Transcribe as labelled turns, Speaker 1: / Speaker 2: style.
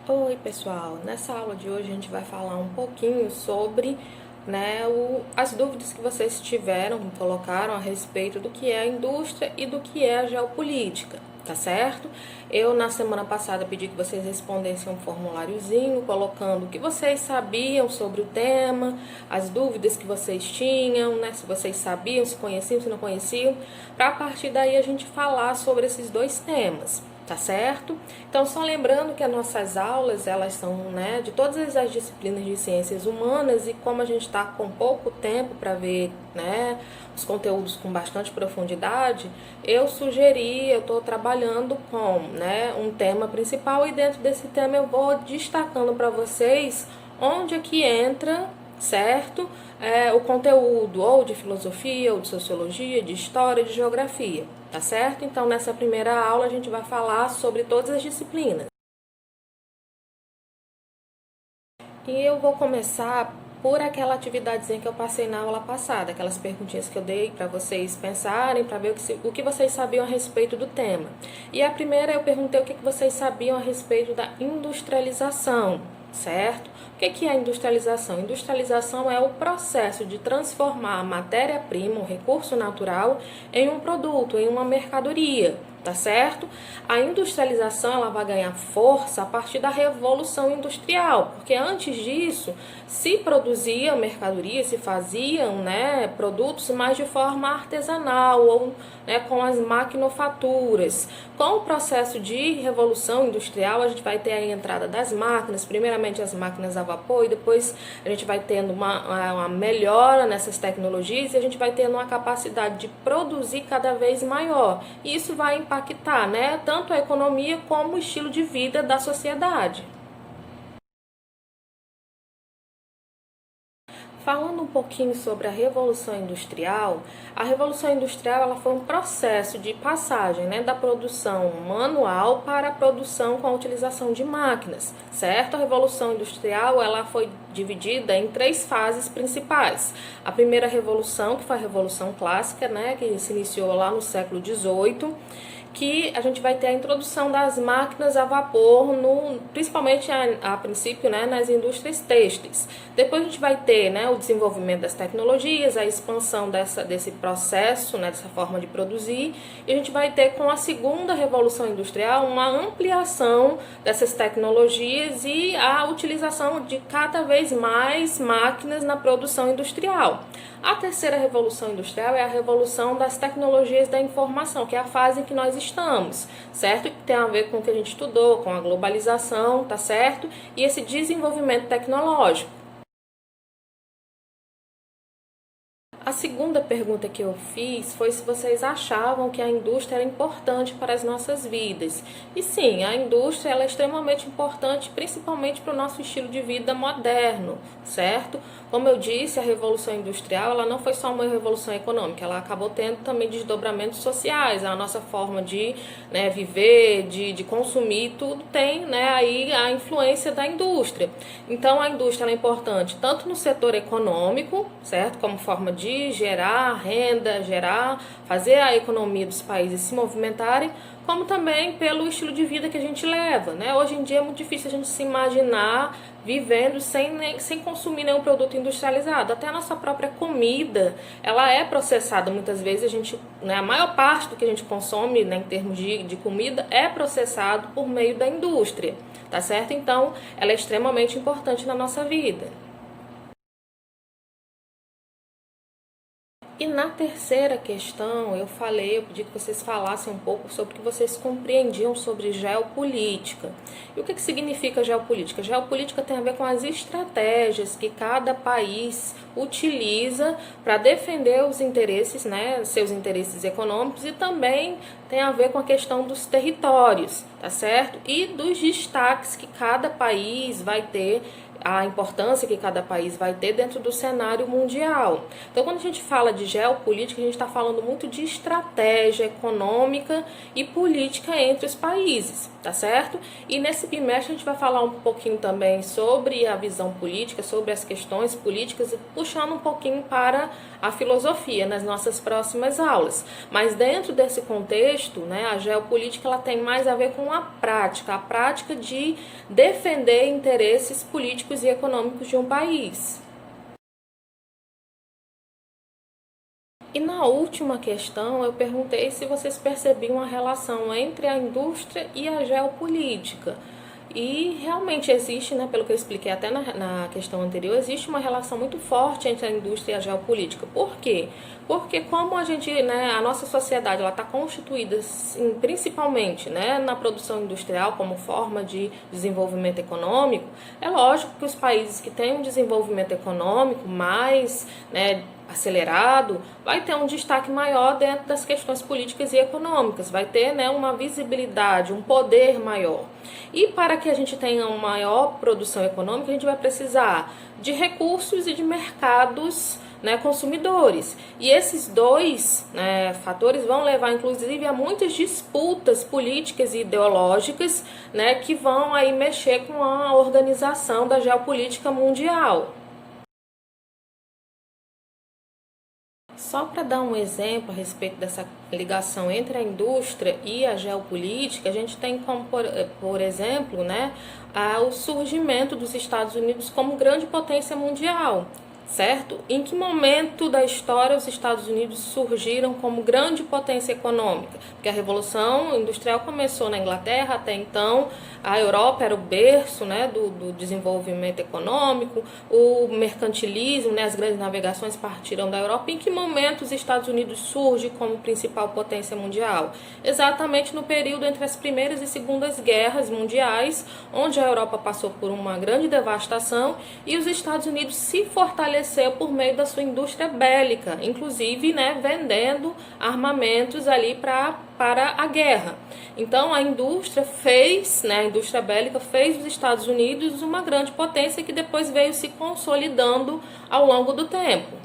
Speaker 1: Oi, pessoal. Nessa aula de hoje a gente vai falar um pouquinho sobre, as dúvidas que vocês tiveram, colocaram a respeito do que é a indústria e do que é a geopolítica, tá certo? Eu, na semana passada, pedi que vocês respondessem um formuláriozinho, colocando o que vocês sabiam sobre o tema, as dúvidas que vocês tinham, né? Se vocês sabiam, se conheciam, se não conheciam, para a partir daí a gente falar sobre esses dois temas. Tá certo? Então, só lembrando que as nossas aulas, elas são, de todas as disciplinas de ciências humanas, e como a gente está com pouco tempo para ver, os conteúdos com bastante profundidade, eu estou trabalhando com, um tema principal, e dentro desse tema eu vou destacando para vocês onde é que entra, certo? O conteúdo ou de filosofia, ou de sociologia, de história, de geografia, tá certo? Então, nessa primeira aula a gente vai falar sobre todas as disciplinas. E eu vou começar por aquela atividadezinha que eu passei na aula passada, aquelas perguntinhas que eu dei para vocês pensarem, para ver o que vocês sabiam a respeito do tema. E a primeira eu perguntei o que vocês sabiam a respeito da industrialização, certo? O que é a industrialização? Industrialização é o processo de transformar a matéria-prima, o recurso natural, em um produto, em uma mercadoria, tá certo? A industrialização ela vai ganhar força a partir da Revolução Industrial, porque antes disso se produziam mercadorias, se faziam, produtos mais de forma artesanal ou, com as maquinofaturas. Com o processo de Revolução Industrial, a gente vai ter a entrada das máquinas, primeiramente as máquinas a vapor, e depois a gente vai tendo uma melhora nessas tecnologias, e a gente vai tendo uma capacidade de produzir cada vez maior. E isso vai impactar, tanto a economia como o estilo de vida da sociedade. Falando um pouquinho sobre a Revolução Industrial, a Revolução Industrial ela foi um processo de passagem, da produção manual para a produção com a utilização de máquinas, certo? A Revolução Industrial ela foi dividida em três fases principais. A primeira revolução, que foi a Revolução Clássica, que se iniciou lá no século XVIII, que a gente vai ter a introdução das máquinas a vapor, principalmente a princípio, nas indústrias têxteis. Depois a gente vai ter, o desenvolvimento das tecnologias, a expansão desse processo, dessa forma de produzir, e a gente vai ter com a segunda revolução industrial uma ampliação dessas tecnologias e a utilização de cada vez mais máquinas na produção industrial. A terceira revolução industrial é a revolução das tecnologias da informação, que é a fase em que nós estamos, certo? Que tem a ver com o que a gente estudou, com a globalização, tá certo? E esse desenvolvimento tecnológico. A segunda pergunta que eu fiz foi se vocês achavam que a indústria era importante para as nossas vidas. E sim, a indústria ela é extremamente importante, principalmente para o nosso estilo de vida moderno, certo? Como eu disse, a Revolução Industrial ela não foi só uma revolução econômica, ela acabou tendo também desdobramentos sociais, a nossa forma de viver, de consumir, tudo tem aí a influência da indústria. Então, a indústria ela é importante tanto no setor econômico, certo? Como forma de gerar renda, fazer a economia dos países se movimentarem, como também pelo estilo de vida que a gente leva, Hoje em dia é muito difícil a gente se imaginar vivendo sem consumir nenhum produto industrializado. Até a nossa própria comida, ela é processada. Muitas vezes a gente, a maior parte do que a gente consome, em termos de comida, é processado por meio da indústria, tá certo? Então, ela é extremamente importante na nossa vida. E na terceira questão, eu pedi que vocês falassem um pouco sobre o que vocês compreendiam sobre geopolítica. E o que significa geopolítica? Geopolítica tem a ver com as estratégias que cada país utiliza para defender os interesses, seus interesses econômicos, e também tem a ver com a questão dos territórios, tá certo? E dos destaques que cada país vai ter, a importância que cada país vai ter dentro do cenário mundial. Então, quando a gente fala de geopolítica, a gente está falando muito de estratégia econômica e política entre os países, tá certo? E nesse bimestre a gente vai falar um pouquinho também sobre a visão política, sobre as questões políticas, puxando um pouquinho para a filosofia nas nossas próximas aulas. Mas dentro desse contexto, a geopolítica ela tem mais a ver com com a prática de defender interesses políticos e econômicos de um país. E na última questão eu perguntei se vocês percebiam a relação entre a indústria e a geopolítica. E realmente existe, né, pelo que eu expliquei até na questão anterior, existe uma relação muito forte entre a indústria e a geopolítica. Por quê? Porque como a gente, né, a nossa sociedade está constituída principalmente, né, na produção industrial como forma de desenvolvimento econômico, é lógico que os países que têm um desenvolvimento econômico mais, né, acelerado, vai ter um destaque maior dentro das questões políticas e econômicas, vai ter, né, uma visibilidade, um poder maior. E para que a gente tenha uma maior produção econômica, a gente vai precisar de recursos e de mercados, né, consumidores. E esses dois, né, fatores vão levar, inclusive, a muitas disputas políticas e ideológicas, né, que vão aí mexer com a organização da geopolítica mundial. Só para dar um exemplo a respeito dessa ligação entre a indústria e a geopolítica, a gente tem como, por exemplo, né, o surgimento dos Estados Unidos como grande potência mundial, certo? Em que momento da história os Estados Unidos surgiram como grande potência econômica? Porque a Revolução Industrial começou na Inglaterra, até então a Europa era o berço, né, do desenvolvimento econômico, o mercantilismo, né, as grandes navegações partiram da Europa. Em que momento os Estados Unidos surge como principal potência mundial? Exatamente no período entre as primeiras e segundas guerras mundiais, onde a Europa passou por uma grande devastação e os Estados Unidos se fortaleceu por meio da sua indústria bélica, inclusive, né, vendendo armamentos ali para a guerra. Então a indústria fez, né, a indústria bélica fez dos Estados Unidos uma grande potência que depois veio se consolidando ao longo do tempo.